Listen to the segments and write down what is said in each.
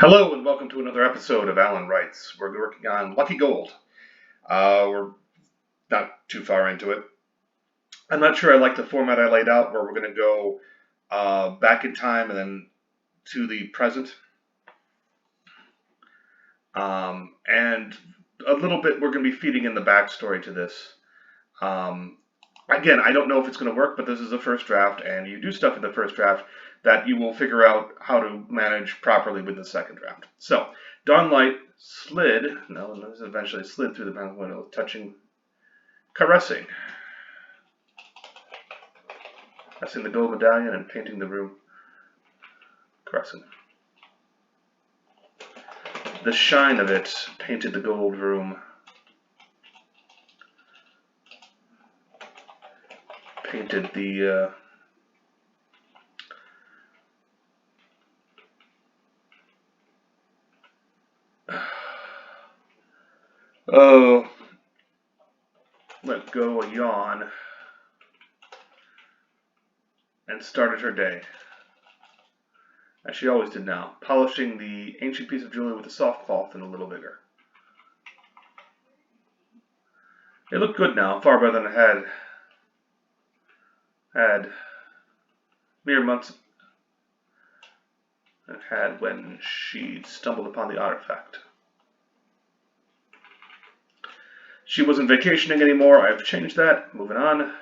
Hello and welcome to another episode of Alan Writes. We're working on Lucky Gold. We're not too far into it. I'm not sure I like the format I laid out where we're going to go back in time and then to the present. And a little bit we're going to be feeding in the backstory to this. Again, I don't know if it's going to work, but this is the first draft, and you do stuff in the first draft that you will figure out how to manage properly with the second draft. So, Dawnlight slid, no, this eventually slid through the back window, touching, caressing the gold medallion and painting the room, caressing. The shine of it painted the gold room, painted the oh, let go a yawn, and started her day, as she always did now, polishing the ancient piece of jewelry with a soft cloth and a little vigor. It looked good now, far better than it had mere months it had when she stumbled upon the artifact. She wasn't vacationing anymore. I've changed that. Moving on.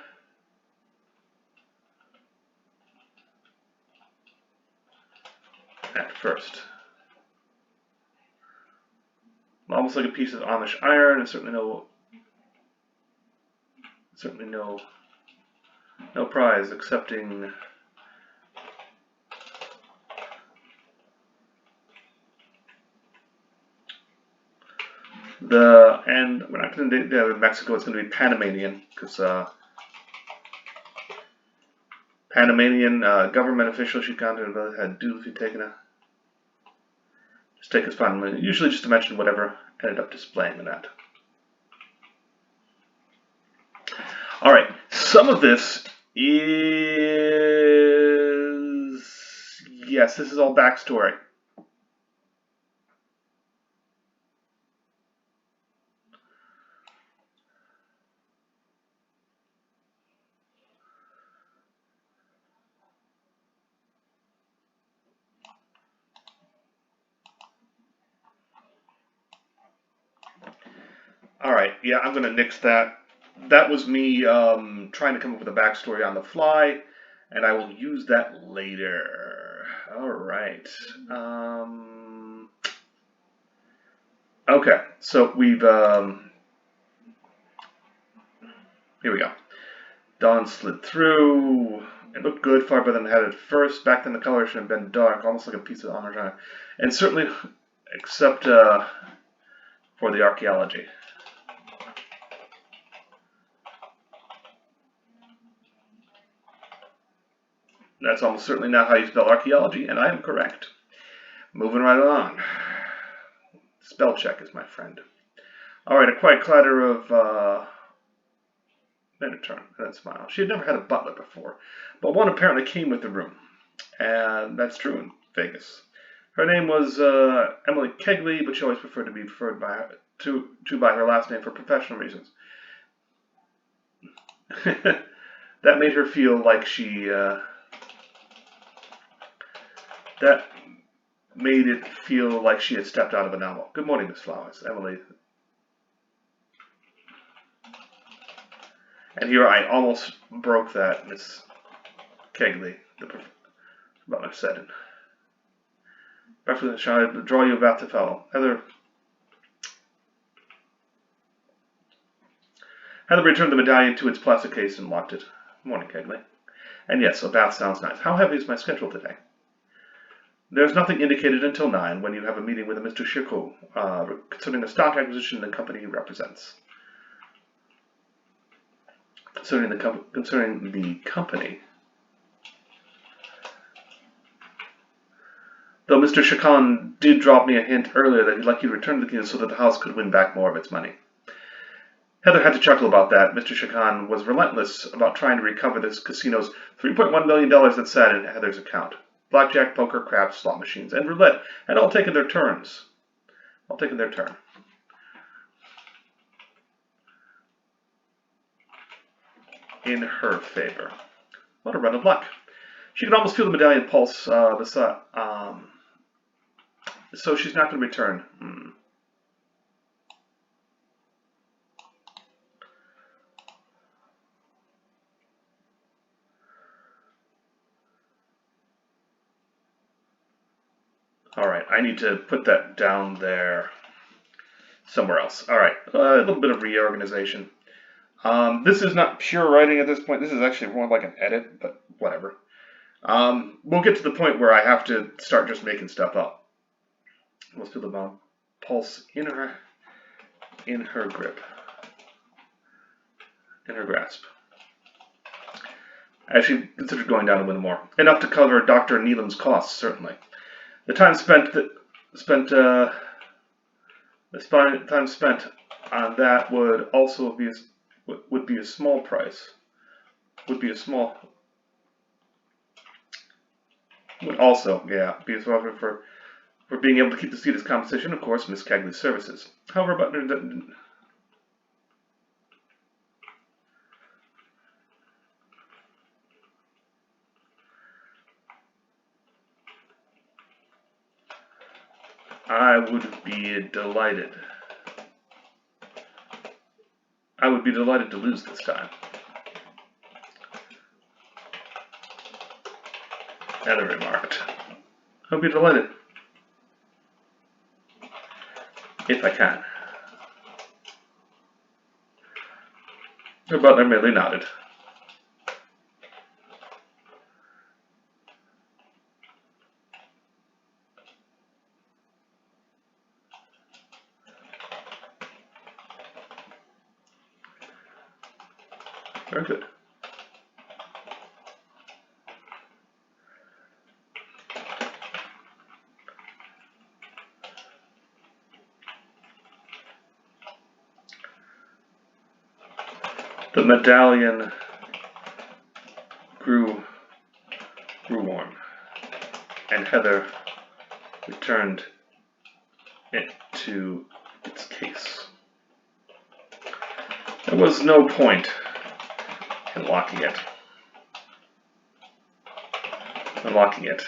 At first. Almost like a piece of Amish iron, and certainly no prize, excepting and we're not going to do Mexico, it's going to be Panamanian, because Panamanian government official she contacted had duly taken a stake as fun, usually just to mention whatever ended up displaying that. Alright, some of this is, yes, this is all backstory. Alright, yeah, I'm going to nix that. That was me trying to come up with a backstory on the fly, and I will use that later. Alright. Okay, so we've... here we go. Dawn slid through. It looked good, far better than it had at first. Back then the color should have been dark, almost like a piece of armor. And certainly, except for the archaeology. That's almost certainly not how you spell archaeology, and I am correct. Moving right along. Spell check is my friend. Alright, a quiet clatter of Minotaur, and that smile. She had never had a butler before, but one apparently came with the room. And that's true in Vegas. Her name was Emily Kegley, but she always preferred to be referred by her last name for professional reasons. That made her feel like she... that made it feel like she had stepped out of a novel. Good morning, Miss Flowers. Emily. And here I almost broke that, Miss Kegley, the butler said. Breakfast, shall I draw you about the fellow? Heather returned the medallion to its plastic case and locked it. Morning, Kegley. And yes, a bath sounds nice. How heavy is my schedule today? There's nothing indicated until 9 when you have a meeting with a Mr. Shirko concerning a stock acquisition the company represents. Concerning the company. Though Mr. Shakan did drop me a hint earlier that he'd like you to return to the kingdom so that the house could win back more of its money. Heather had to chuckle about that. Mr. Shakan was relentless about trying to recover this casino's $3.1 million that sat in Heather's account. blackjack, poker, craps, slot machines, and roulette, and all taking their turns. All taking their turn. In her favor. What a run of luck. She could almost feel the medallion pulse so she's not going to return. Alright, I need to put that down there somewhere else. Alright, a little bit of reorganization. This is not pure writing at this point. This is actually more like an edit, but whatever. We'll get to the point where I have to start just making stuff up. Let's feel the pulse in her grip, in her grasp. I actually considered going down to win more. Enough to cover Dr. Neelam's costs, certainly. The time spent on that would also be a small price. Would also be a small for being able to keep the seat as compensation. Of course, Miss Cagley's services. However, Butler. I would be delighted to lose this time. Heather remarked. I'll be delighted. If I can. Her butler merely nodded. Very good. The medallion grew warm, and Heather returned it to its case. There was no point in unlocking it.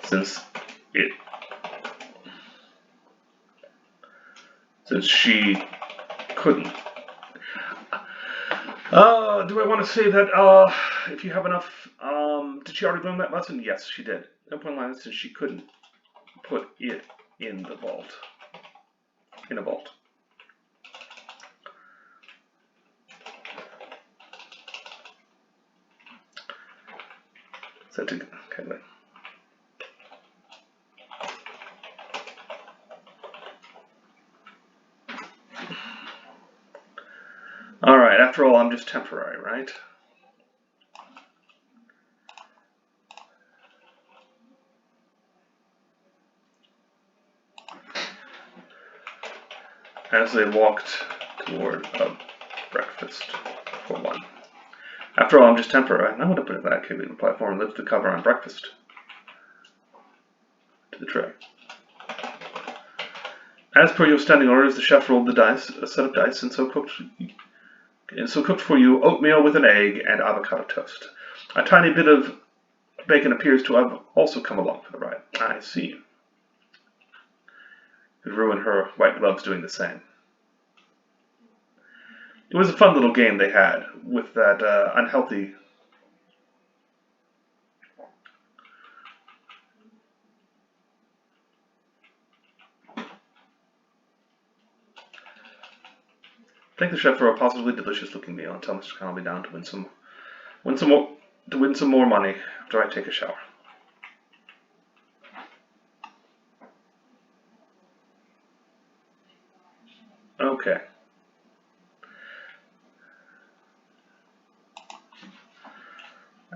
Since she couldn't. Do I want to say that, if you have enough, did she already learn that lesson? Yes, she did. No point line, since she couldn't put it in the vault. In a vault. So okay, wait. Alright, after all, I'm just temporary, right? As they walked toward breakfast for one. After all, I'm just temporary. Now I want to put it back. Leave the platform and lift the cover on breakfast to the tray. As per your standing orders, the chef rolled a set of dice, and so cooked for you oatmeal with an egg and avocado toast. A tiny bit of bacon appears to have also come along for the ride. I see. Could ruin her white gloves doing the same. It was a fun little game they had with that unhealthy. Thank the chef for a positively delicious-looking meal, and tell Mr. Connolly down to win some more money after I take a shower. Okay.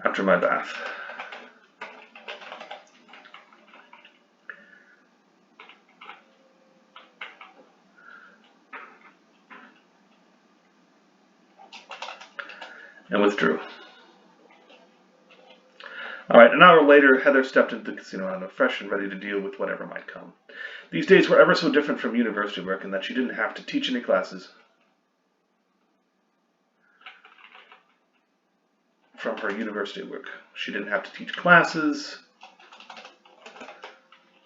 After my bath. and withdrew. All right, an hour later, Heather stepped into the casino round, fresh and ready to deal with whatever might come. These days were ever so different from university work in that she didn't have to teach any classes. From her university work. She didn't have to teach classes,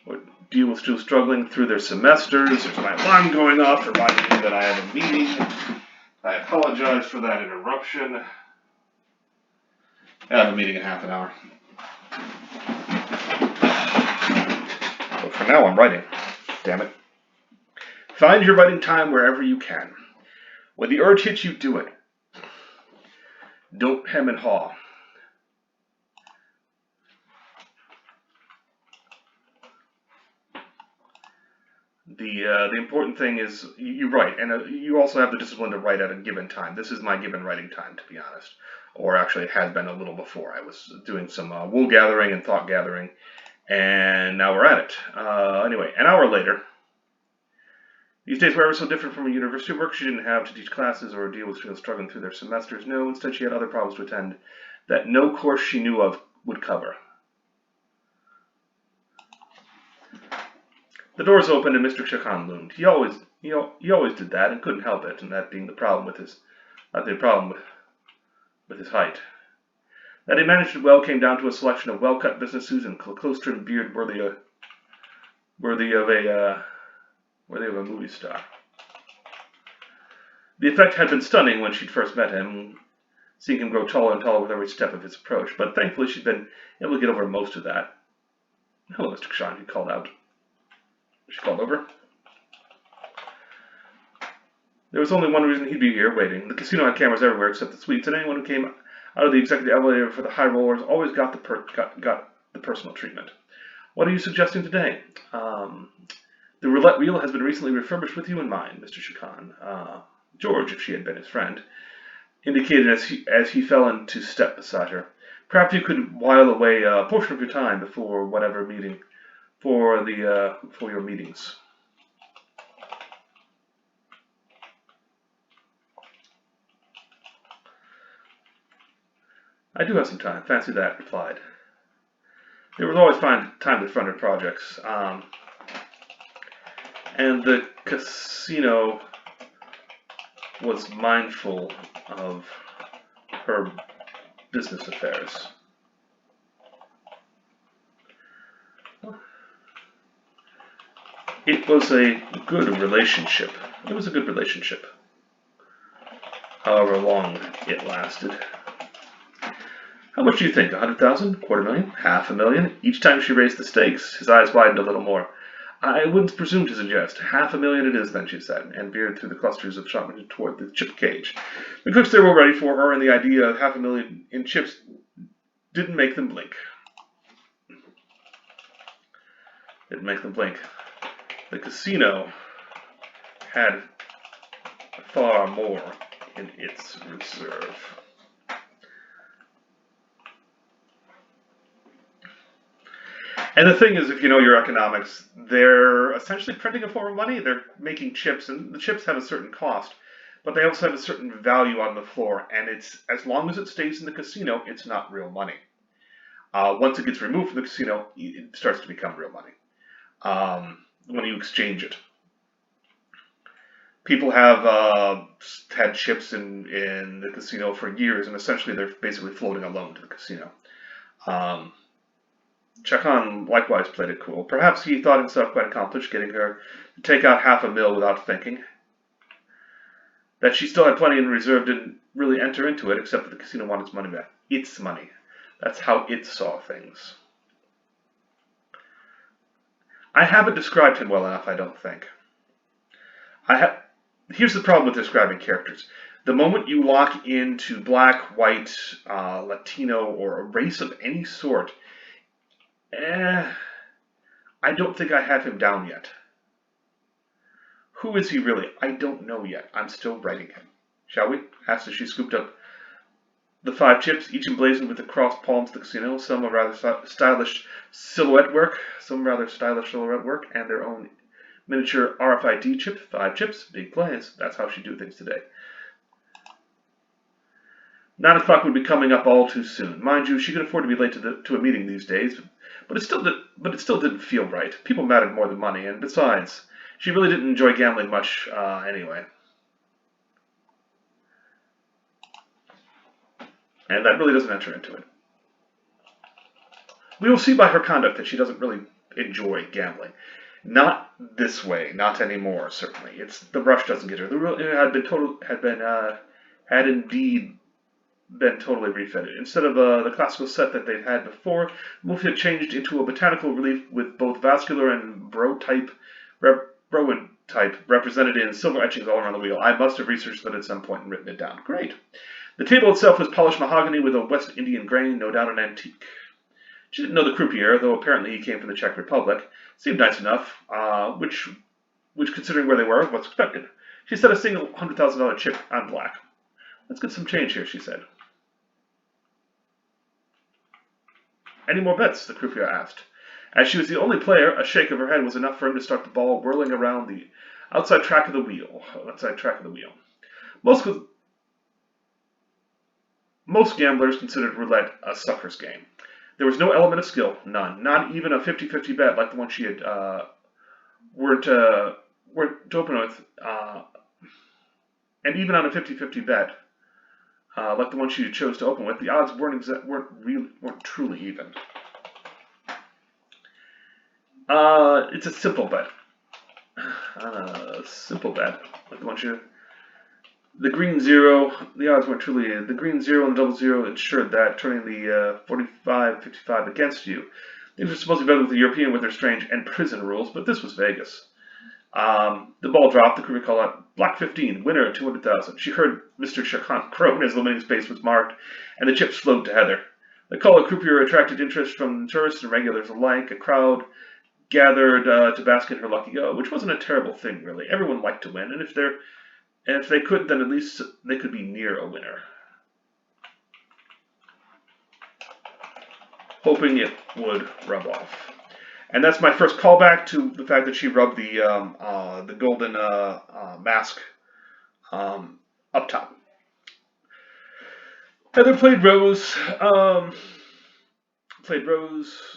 or deal with still struggling through their semesters. There's my alarm going off, reminding me that I have a meeting. I apologize for that interruption. I have a meeting in half an hour. But for now, I'm writing. Damn it. Find your writing time wherever you can. When the urge hits you, do it. Don't hem and haw. The important thing is you write, and you also have the discipline to write at a given time. This is my given writing time, to be honest. Or actually, it has been a little before. I was doing some wool gathering and thought gathering, and now we're at it. Anyway, an hour later. These days were ever so different from a university work. She didn't have to teach classes or deal with students struggling through their semesters. No, instead she had other problems to attend that no course she knew of would cover. The doors opened and Mr. Chakan loomed. He always did that and couldn't help it, and that being the problem with his height. That he managed it well came down to a selection of well-cut business suits and close-trimmed beard worthy of a movie star. The effect had been stunning when she'd first met him, seeing him grow taller and taller with every step of his approach, but thankfully she'd been able to get over most of that. Hello, Mr. Kshan, he called out. She called over. There was only one reason he'd be here, waiting. The casino had cameras everywhere except the suites, and anyone who came out of the executive elevator for the high rollers always got the personal treatment. What are you suggesting today? The roulette wheel has been recently refurbished with you in mind, Mr. Chakan. George, if she had been his friend, indicated as he fell into step beside her. Perhaps you could while away a portion of your time before whatever meeting, for your meetings. I do have some time. Fancy that, replied. There was always time to fund her projects. And the casino was mindful of her business affairs. It was a good relationship. It was a good relationship. However long it lasted. How much do you think? 100,000? $250,000? $500,000? Each time she raised the stakes, his eyes widened a little more. I wouldn't presume to suggest. $500,000 it is, then, she said, and veered through the clusters of shopmen toward the chip cage. The cooks there were ready for her, and the idea of $500,000 in chips didn't make them blink. The casino had far more in its reserve. And the thing is, if you know your economics, they're essentially printing a form of money. They're making chips, and the chips have a certain cost, but they also have a certain value on the floor, and it's as long as it stays in the casino, it's not real money. Once it gets removed from the casino, it starts to become real money. When you exchange it. People have had chips in the casino for years, and essentially they're basically floating a loan to the casino. Chakan likewise played it cool. Perhaps he thought himself quite accomplished, getting her to take out $500,000 without thinking. That she still had plenty in reserve didn't really enter into it, except that the casino wanted its money back. Its money. That's how it saw things. I haven't described him well enough, I don't think. Here's the problem with describing characters. The moment you lock into black, white, Latino, or a race of any sort, I don't think I have him down yet. Who is he really? I don't know yet. I'm still writing him. Shall we? Asked as she scooped up the 5 chips, each emblazoned with the crossed palms of the casino, some of rather stylish silhouette work, and their own miniature RFID chip. 5 chips, big plays. That's how she do things today. 9 o'clock would be coming up all too soon. Mind you, she could afford to be late to a meeting these days, but it still didn't feel right. People mattered more than money, and besides, she really didn't enjoy gambling much anyway. And that really doesn't enter into it. We will see by her conduct that she doesn't really enjoy gambling. Not this way, not anymore. Certainly, it's the brush doesn't get her. The real had indeed been totally refitted. Instead of the classical set that they'd had before, the movie had changed into a botanical relief with both vascular and Browood type represented in silver etchings all around the wheel. I must have researched that at some point and written it down. Great. The table itself was polished mahogany with a West Indian grain, no doubt an antique. She didn't know the croupier, though apparently he came from the Czech Republic. Seemed nice enough, which considering where they were, was expected. She set a single $100,000 chip on black. Let's get some change here, she said. Any more bets? The croupier asked. As she was the only player, a shake of her head was enough for him to start the ball whirling around the outside track of the wheel. Most gamblers considered roulette a sucker's game. There was no element of skill, none. Not even a 50-50 bet like the one she had were to open with, and even on a 50-50 bet like the one she chose to open with, the odds weren't truly even. It's a simple bet. Like the one she. The green zero, the odds weren't truly in. The green zero and the double zero ensured that, turning the 45-55 against you. Things were supposed to be better with the European with their strange and prison rules, but this was Vegas. The ball dropped, the croupier called out, Black 15, winner 200,000. She heard Mr. Chacon groan as the winning space was marked, and the chips flowed to Heather. The call of croupier attracted interest from tourists and regulars alike. A crowd gathered to bask in her lucky go, which wasn't a terrible thing, really. Everyone liked to win, and if they could, then at least they could be near a winner. Hoping it would rub off. And that's my first callback to the fact that she rubbed the golden mask up top. Heather played Rose,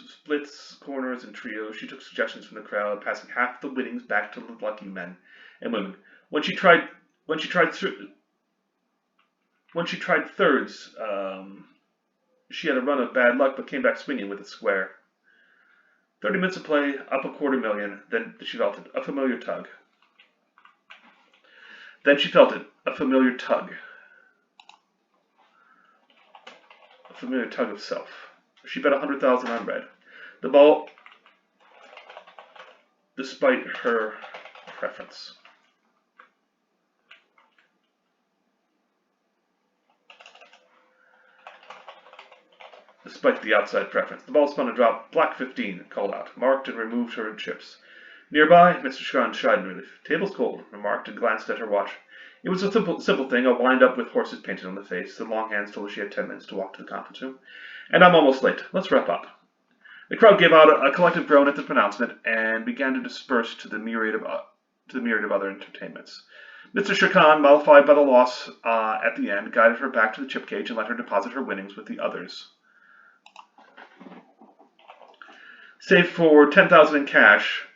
splits, corners, and trios. She took suggestions from the crowd, passing half the winnings back to the lucky men and women. When she tried thirds, she had a run of bad luck, but came back swinging with a square. 30 minutes of play, up $250,000. Then she felt it, a familiar tug. A familiar tug of self. She bet 100,000 on red. The ball, despite her preference. Despite the outside preference. The ball spun and dropped. Black 15, called out, marked and removed her chips. Nearby, Mr. Schran shied in relief. Table's cold, remarked and glanced at her watch. It was a simple thing, a wind-up with horses painted on the face. The long hands told her she had 10 minutes to walk to the conference room. And I'm almost late. Let's wrap up. The crowd gave out a collective groan at the pronouncement and began to disperse to the myriad of other entertainments. Mr. Chacon, mollified by the loss at the end, guided her back to the chip cage and let her deposit her winnings with the others. Save for $10,000 in cash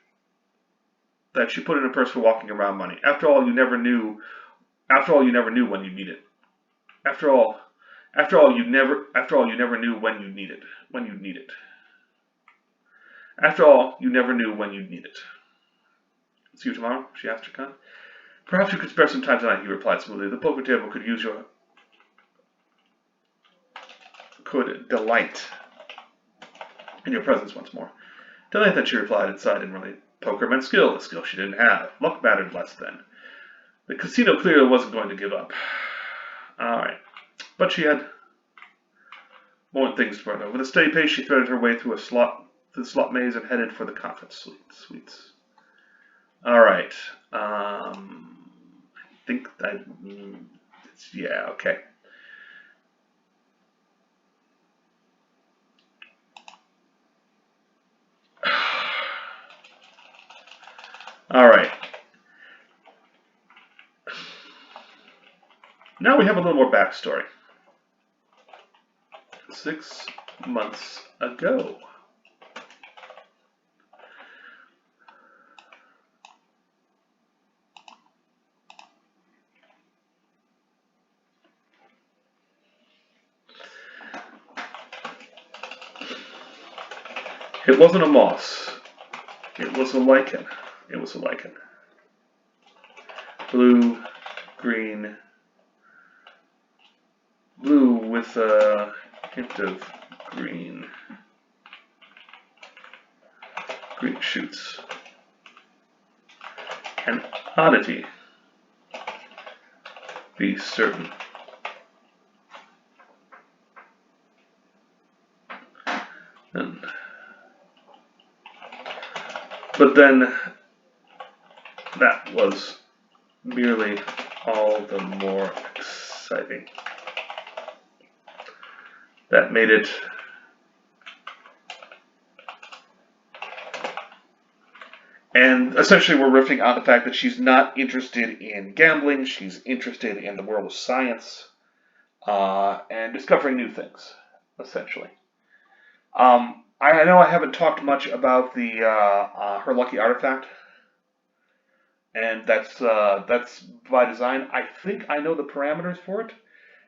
that she put in her purse for walking around money. After all, you never knew when you need it. After all, you never knew when you need it. After all, you never knew when you'd need it. See you tomorrow? She asked Chacon. Perhaps you could spare some time tonight, he replied smoothly. The poker table could delight in your presence once more. Delight that, she replied and sighed inwardly. Poker meant skill, a skill she didn't have. Luck mattered less then. The casino clearly wasn't going to give up. Alright. But she had more things to run over. With a steady pace, she threaded her way through the slot maze and headed for the conference suites. Alright. I think that... yeah, okay. Alright. Now we have a little more backstory. 6 months ago. It wasn't a moss. It was a lichen. It was a lichen. Blue, green, blue with a hint of green. Green shoots. An oddity. Be certain. But then, that was merely all the more exciting. That made it and essentially we're riffing on the fact that she's not interested in gambling, she's interested in the world of science and discovering new things, essentially. I know I haven't talked much about the her lucky artifact, and that's by design. I think I know the parameters for it,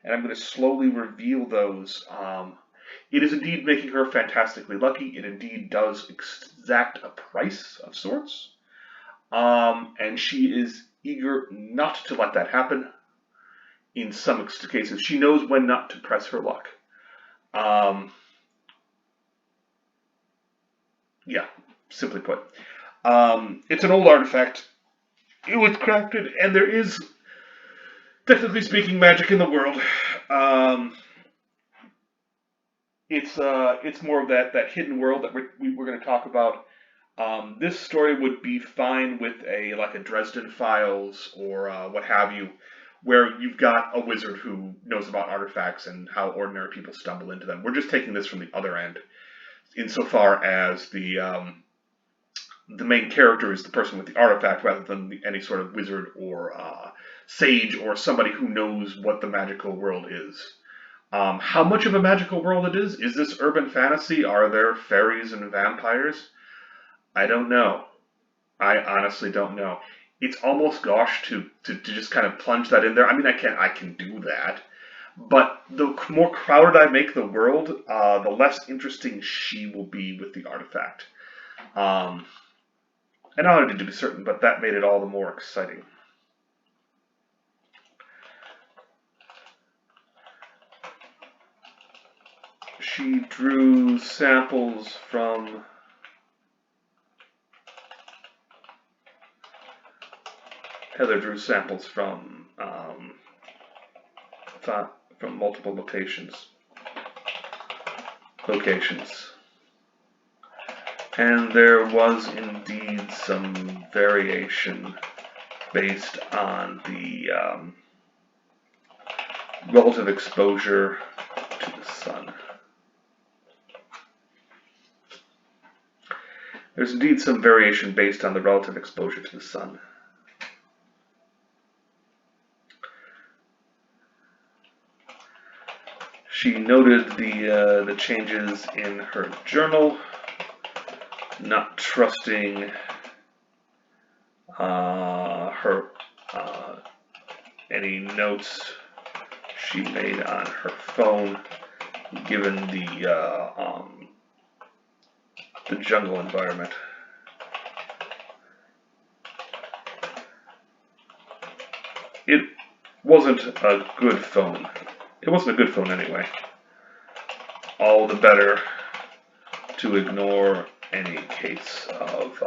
and I'm going to slowly reveal those. It is indeed making her fantastically lucky. It indeed does exact a price of sorts, and she is eager not to let that happen. In some cases, she knows when not to press her luck. Yeah, simply put. It's an old artifact. It was crafted, and there is, technically speaking, magic in the world. It's more of that hidden world that we're going to talk about. This story would be fine with like a Dresden Files or what have you, where you've got a wizard who knows about artifacts and how ordinary people stumble into them. We're just taking this from the other end, insofar as the main character is the person with the artifact rather than any sort of wizard or sage or somebody who knows what the magical world is. How much of a magical world it is? Is this urban fantasy? Are there fairies and vampires? I don't know. I honestly don't know. It's almost gosh to just kind of plunge that in there. I mean, I can do that. But the more crowded I make the world, the less interesting she will be with the artifact. And I wanted to be certain, but that made it all the more exciting. She drew samples from Heather drew samples from multiple locations, and there was indeed some variation based on the relative exposure to the sun. There's indeed some variation based on the relative exposure to the sun. She noted the changes in her journal, not trusting her any notes she made on her phone, given the jungle environment. It wasn't a good phone. It wasn't a good phone anyway. All the better to ignore any case of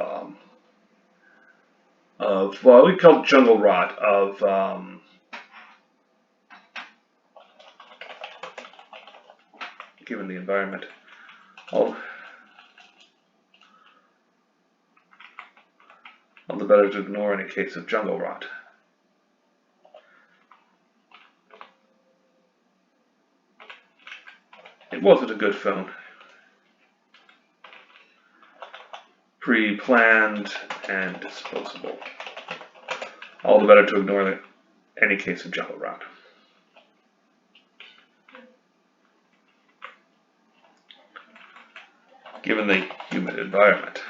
well, we call it jungle rot, given the environment. All the better to ignore any case of jungle rot. It wasn't a good phone. Pre-planned and disposable. All the better to ignore any case of jungle rot. given the humid environment.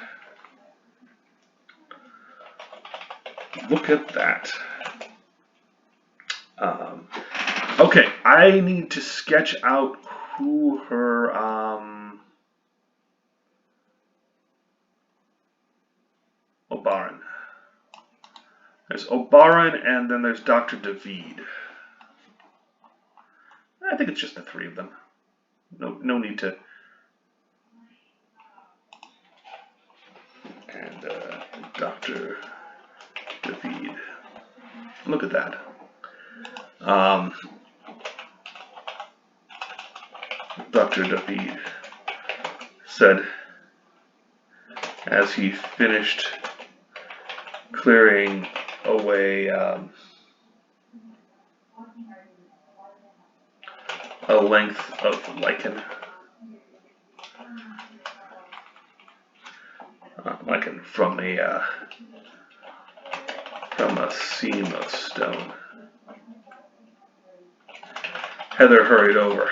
Look at that. Okay, I need to sketch out who her Obaran. There's Obaran, and then there's Dr. David. I think it's just the three of them. No need to. And Dr. David. Look at that. Dr. David said as he finished clearing away a length of lichen. Lichen from a seam of stone. Heather hurried over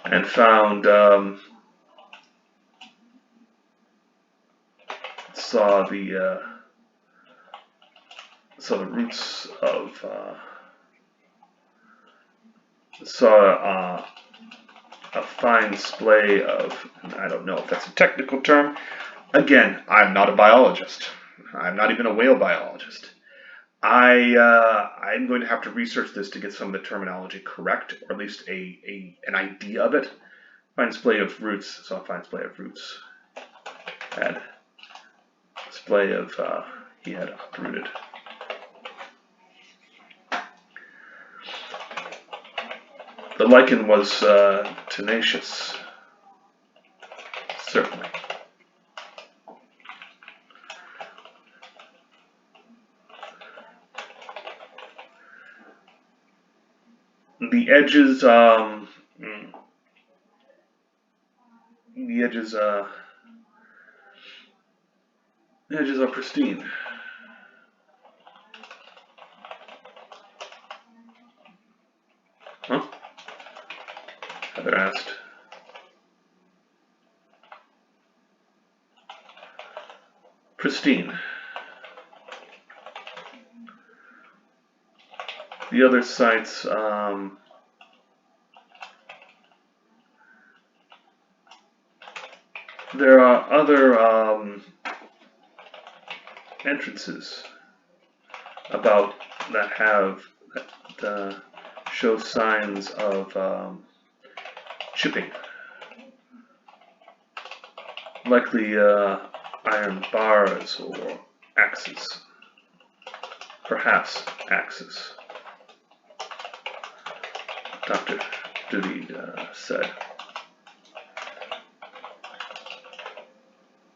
and found saw the roots of a fine splay of, I don't know if that's a technical term. Again, I'm not a biologist. I'm not even a whale biologist. I'm going to have to research this to get some of the terminology correct, or at least an idea of it. Fine splay of roots. So a fine splay of roots. Had splay of he had uprooted. The lichen was tenacious, certainly. The edges, are pristine. Huh? Heather asked. Pristine. The other sites, there are other entrances about that show signs of chipping, likely iron bars or axes, perhaps axes. Dr. David said.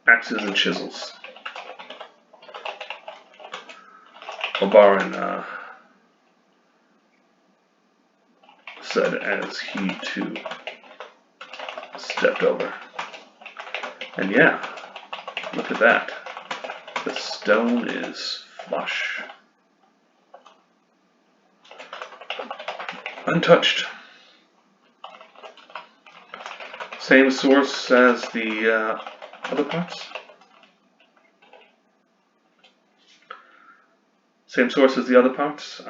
Axes and chisels. Obaran said as he too stepped over. And yeah, look at that. The stone is flush. Untouched. Same source as the other parts? Same source as the other parts?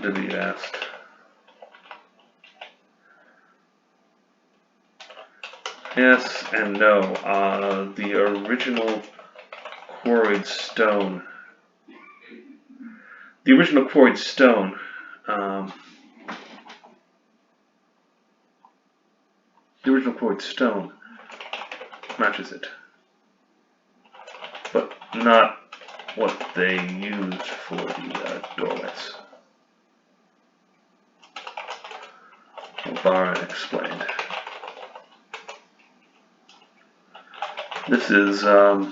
David asked. Yes and no. The original quarried stone. The original quarried stone. The original quarried stone matches it, but not what they used for the doorways. Baron explained. This is a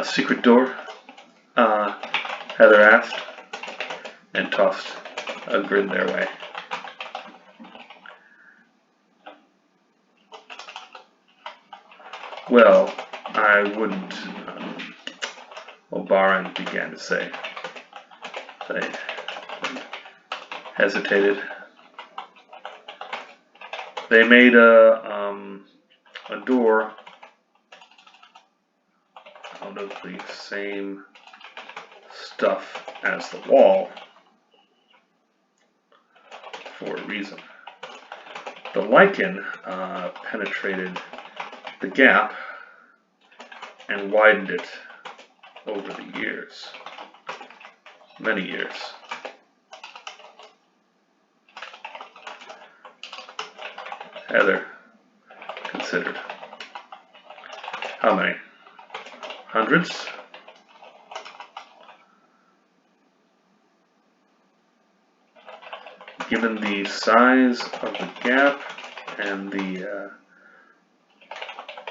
secret door? Heather asked, and tossed a grin their way. Well, I wouldn't, O'Barron began to say. They hesitated. They made a door out of the same stuff as the wall for a reason. The lichen penetrated the gap and widened it over the years, many years. Heather considered. How many? Hundreds? Given the size of the gap and the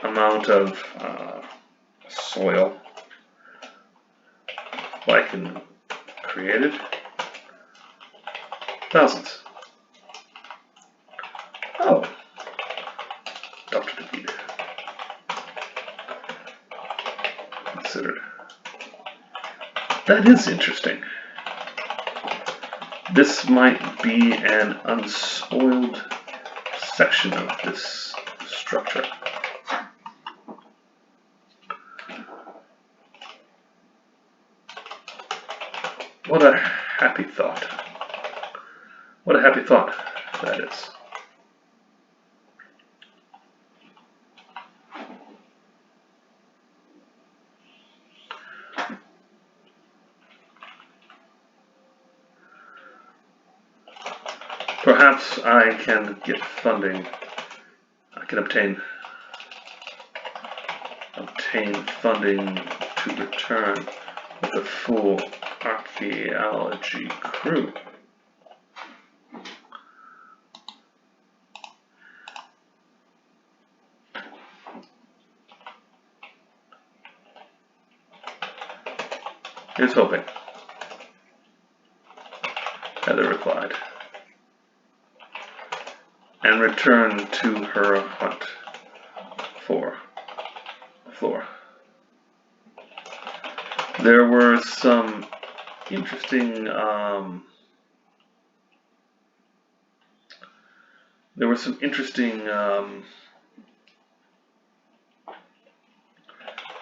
amount of soil lichen created, thousands. Oh, Dr. DeVita considered. That is interesting. This might be an unspoiled section of this structure. What a happy thought. What a happy thought that is. Perhaps I can get funding. I can obtain funding to return with a full archaeology crew. Here's hoping, Heather replied, and returned to her hunt for Flora. There were some interesting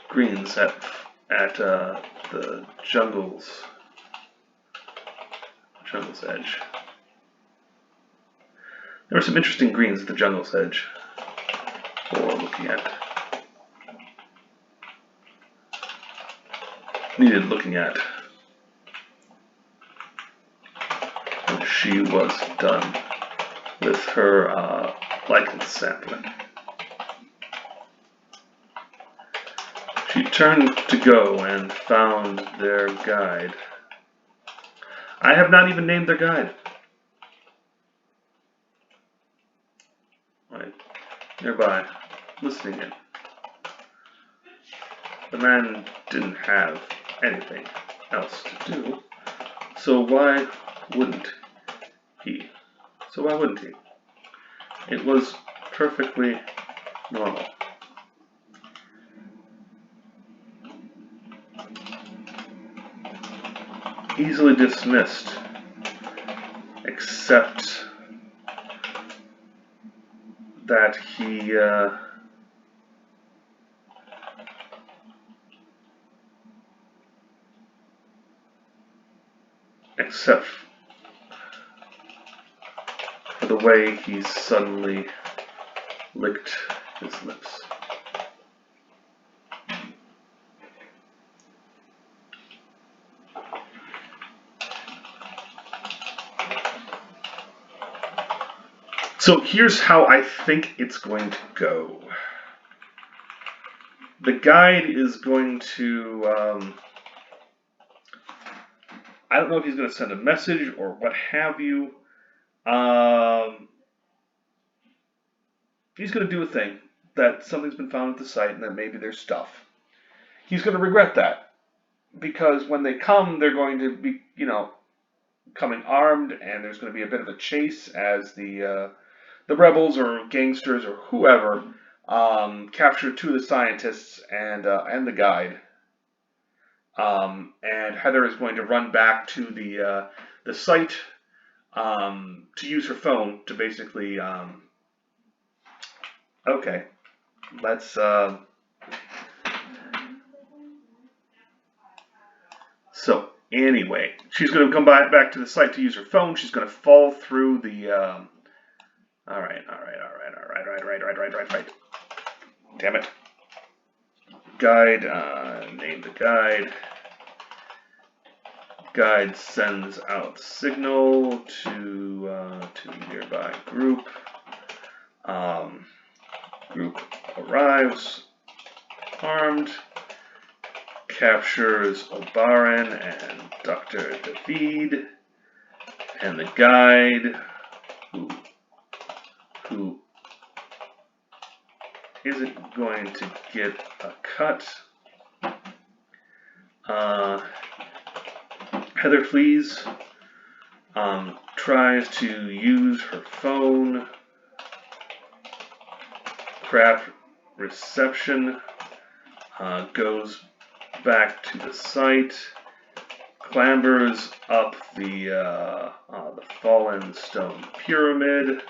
greens at the jungle's edge. There were some interesting greens at the jungle's edge for looking at. Needed looking at when she was done with her lichen sampling. She turned to go and found their guide. I have not even named their guide. Right nearby, listening in. The man didn't have anything else to do, so why wouldn't he? It was perfectly normal. Easily dismissed, except that he except for the way he suddenly licked his lips. So here's how I think it's going to go. The guide is going to, I don't know if he's going to send a message or what have you. He's going to do a thing that something's been found at the site and that maybe there's stuff. He's going to regret that because when they come, they're going to be, coming armed, and there's going to be a bit of a chase as the rebels or gangsters or whoever capture 2 of the scientists and the guide. And Heather is going to run back to the site to use her phone to basically. Okay, let's. So anyway, she's going to come back to the site to use her phone. She's going to fall through the. All right. Damn it. Guide. Name the guide. Guide sends out signal to nearby group. Group arrives armed, captures Obaran and Dr. David, and the guide, who isn't going to get a cut. Heather flees, tries to use her phone, crap reception, goes back to the site, clambers up the fallen stone pyramid,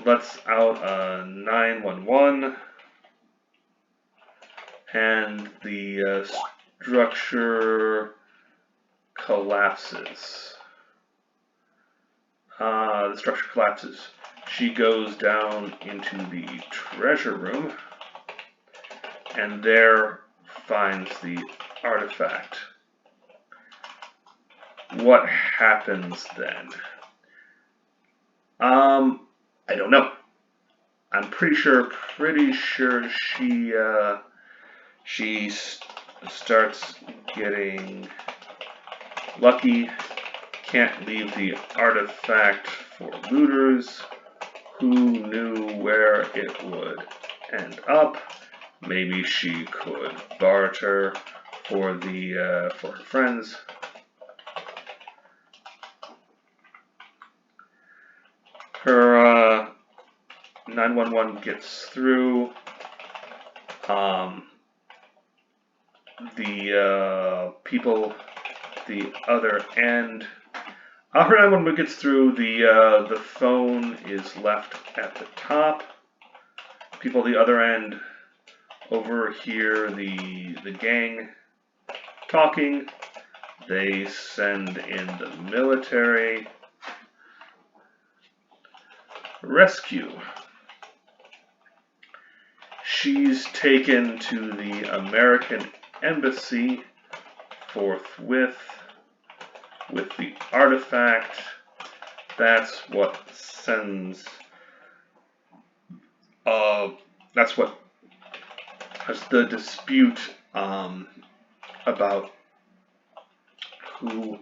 lets out a 911, and the structure collapses. The structure collapses. She goes down into the treasure room and there finds the artifact. What happens then? I don't know. I'm pretty sure she starts getting lucky. Can't leave the artifact for looters. Who knew where it would end up? Maybe she could barter for her friends. Her 911 gets through. The people at the other end. Her 911 gets through. The phone is left at the top. People at the other end overhear the gang talking. They send in the military. Rescue. She's taken to the American embassy forthwith with the artifact. That's what sends. That's the dispute about who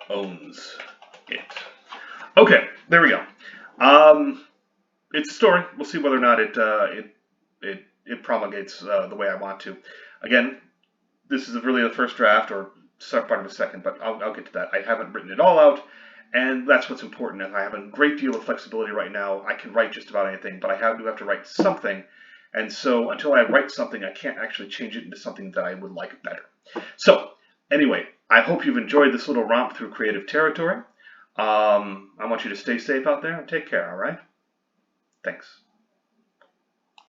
owns it. Okay, there we go. It's a story. We'll see whether or not it promulgates the way I want to. Again, this is really the first draft, or part of a second, but I'll get to that. I haven't written it all out, and that's what's important. I have a great deal of flexibility right now. I can write just about anything, but I do have to write something, and so until I write something, I can't actually change it into something that I would like better. So, anyway, I hope you've enjoyed this little romp through creative territory. I want you to stay safe out there and take care, all right? Thanks.